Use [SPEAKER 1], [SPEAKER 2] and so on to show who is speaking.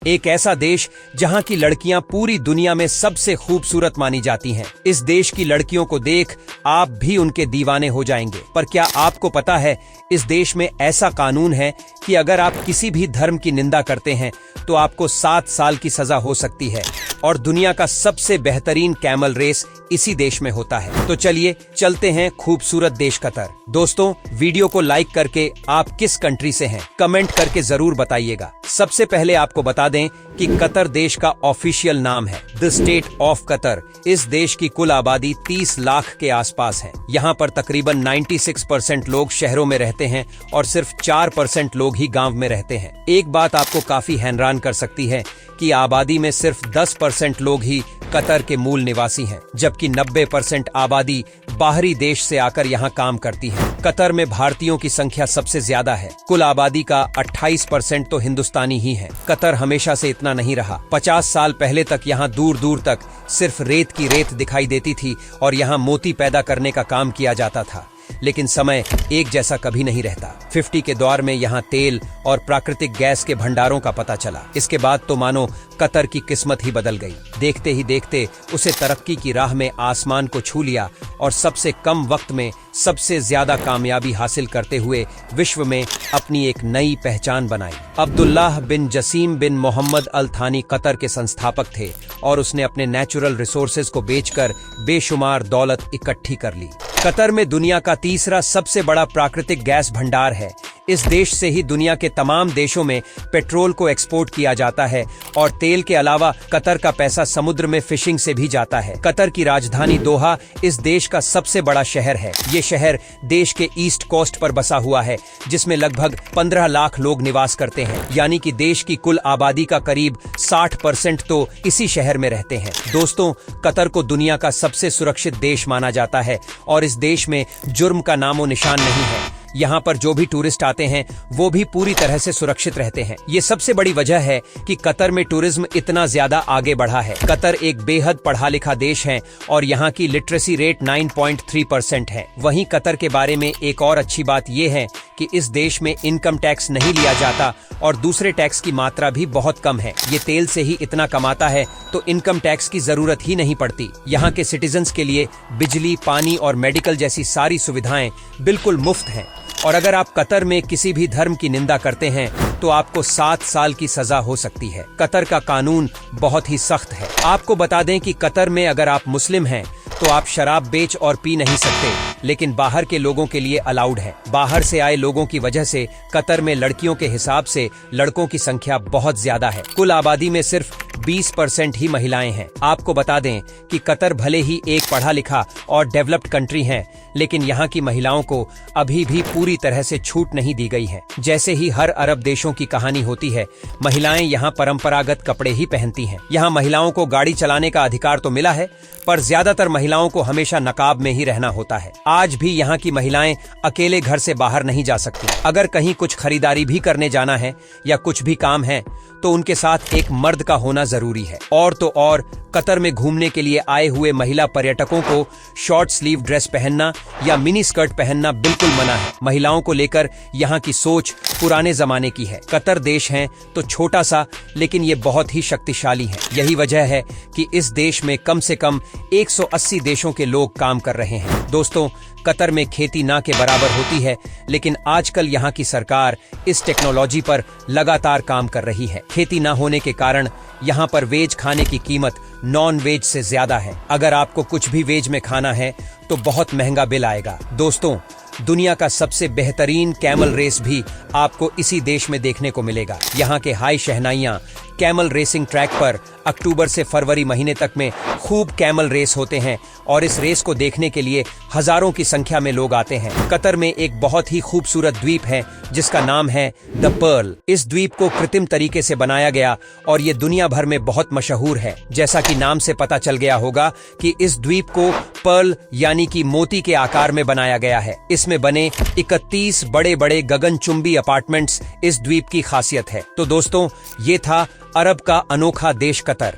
[SPEAKER 1] एक ऐसा देश जहां की लड़कियां पूरी दुनिया में सबसे खूबसूरत मानी जाती हैं। इस देश की लड़कियों को देख आप भी उनके दीवाने हो जाएंगे। पर क्या आपको पता है, इस देश में ऐसा कानून है कि अगर आप किसी भी धर्म की निंदा करते हैं तो आपको 7 साल की सजा हो सकती है। और दुनिया का सबसे बेहतरीन कैमल रेस इसी देश में होता है। तो चलिए चलते हैं खूबसूरत देश कतर। दोस्तों, वीडियो को लाइक करके आप किस कंट्री से हैं कमेंट करके जरूर बताइएगा। सबसे पहले आपको बता दें कि कतर देश का ऑफिशियल नाम है द स्टेट ऑफ कतर। इस देश की कुल आबादी 30 लाख के आसपास है। यहाँ पर तकरीबन 96% लोग शहरों में रहते हैं और सिर्फ 4% लोग ही गांव में रहते हैं। एक बात आपको काफी हैरान कर सकती है कि आबादी में सिर्फ 10% लोग ही कतर के मूल निवासी हैं, जबकि 90% आबादी बाहरी देश से आकर यहाँ काम करती है। कतर में भारतीयों की संख्या सबसे ज्यादा है। कुल आबादी का 28% तो हिंदुस्तानी ही है। कतर हमेशा से इतना नहीं रहा। 50 साल पहले तक यहाँ दूर दूर तक सिर्फ रेत की रेत दिखाई देती थी और यहाँ मोती पैदा करने का काम किया जाता था। लेकिन समय एक जैसा कभी नहीं रहता। 50 के दौर में यहाँ तेल और प्राकृतिक गैस के भंडारों का पता चला। इसके बाद तो मानो कतर की किस्मत ही बदल गई। देखते ही देखते उसे तरक्की की राह में आसमान को छू लिया और सबसे कम वक्त में सबसे ज्यादा कामयाबी हासिल करते हुए विश्व में अपनी एक नई पहचान बनाई। अब्दुल्लाह बिन जसीम बिन मोहम्मद अल थानी कतर के संस्थापक थे और उसने अपने नेचुरल रिसोर्सेज को बेचकर बेशुमार दौलत इकट्ठी कर ली। कतर में दुनिया का तीसरा सबसे बड़ा प्राकृतिक गैस भंडार है। इस देश से ही दुनिया के तमाम देशों में पेट्रोल को एक्सपोर्ट किया जाता है और तेल के अलावा कतर का पैसा समुद्र में फिशिंग से भी जाता है। कतर की राजधानी दोहा इस देश का सबसे बड़ा शहर है। ये शहर देश के ईस्ट कोस्ट पर बसा हुआ है, जिसमें लगभग 15 लाख लोग निवास करते हैं। यानी कि देश की कुल आबादी का करीब 60% तो इसी शहर में रहते हैं। दोस्तों, कतर को दुनिया का सबसे सुरक्षित देश माना जाता है और इस देश में जुर्म का नामो निशान नहीं है। यहाँ पर जो भी टूरिस्ट आते हैं वो भी पूरी तरह से सुरक्षित रहते हैं। ये सबसे बड़ी वजह है कि कतर में टूरिज्म इतना ज्यादा आगे बढ़ा है। कतर एक बेहद पढ़ा लिखा देश है और यहाँ की लिटरेसी रेट 9.3% है। वहीं कतर के बारे में एक और अच्छी बात ये है कि इस देश में इनकम टैक्स नहीं लिया जाता और दूसरे टैक्स की मात्रा भी बहुत कम है। ये तेल से ही इतना कमाता है तो इनकम टैक्स की जरूरत ही नहीं पड़ती। यहाँ के सिटीजन्स के लिए बिजली, पानी और मेडिकल जैसी सारी सुविधाएं बिल्कुल मुफ्त हैं। और अगर आप कतर में किसी भी धर्म की निंदा करते हैं तो आपको 7 साल की सजा हो सकती है। कतर का कानून बहुत ही सख्त है। आपको बता दें कि कतर में अगर आप मुस्लिम हैं तो आप शराब बेच और पी नहीं सकते, लेकिन बाहर के लोगों के लिए अलाउड है। बाहर से आए लोगों की वजह से कतर में लड़कियों के हिसाब से लड़कों की संख्या बहुत ज्यादा है। कुल आबादी में सिर्फ 20% ही महिलाएं हैं। आपको बता दें कि कतर भले ही एक पढ़ा लिखा और डेवलप्ड कंट्री है, लेकिन यहाँ की महिलाओं को अभी भी पूरी तरह से छूट नहीं दी गई है। जैसे ही हर अरब देशों की कहानी होती है, महिलाएं यहाँ परंपरागत कपड़े ही पहनती हैं। यहाँ महिलाओं को गाड़ी चलाने का अधिकार तो मिला है, पर ज्यादातर महिलाओं को हमेशा नकाब में ही रहना होता है। आज भी यहाँ की महिलाएं अकेले घर से बाहर नहीं जा सकती। अगर कहीं कुछ खरीदारी भी करने जाना है या कुछ भी काम है तो उनके साथ एक मर्द का होना जरूरी है। और तो और कतर में घूमने के लिए आए हुए महिला पर्यटकों को शॉर्ट स्लीव ड्रेस पहनना या मिनी स्कर्ट पहनना बिल्कुल मना है। महिलाओं को लेकर यहाँ की सोच पुराने जमाने की है। कतर देश है तो छोटा सा, लेकिन ये बहुत ही शक्तिशाली है। यही वजह है कि इस देश में कम से कम 180 देशों के लोग काम कर रहे हैं। दोस्तों, कतर में खेती ना के बराबर होती है, लेकिन आजकल यहाँ की सरकार इस टेक्नोलॉजी पर लगातार काम कर रही है। खेती ना होने के कारण यहाँ पर वेज खाने की कीमत नॉन वेज से ज्यादा है। अगर आपको कुछ भी वेज में खाना है तो बहुत महंगा बिल आएगा। दोस्तों, दुनिया का सबसे बेहतरीन कैमल रेस भी आपको इसी देश में देखने को मिलेगा। यहाँ के हाई शहनाइयां कैमल रेसिंग ट्रैक पर अक्टूबर से फरवरी महीने तक में खूब कैमल रेस होते हैं और इस रेस को देखने के लिए हजारों की संख्या में लोग आते हैं। कतर में एक बहुत ही खूबसूरत द्वीप है जिसका नाम है द पर्ल। इस द्वीप को कृत्रिम तरीके से बनाया गया और ये दुनिया भर में बहुत मशहूर है। जैसा कि नाम से पता चल गया होगा कि इस द्वीप को पर्ल यानी कि मोती के आकार में बनाया गया है। इसमें बने 31 बड़े बड़े गगनचुंबी अपार्टमेंट्स इस द्वीप की खासियत है। तो दोस्तों, ये था अरब का अनोखा देश कतर।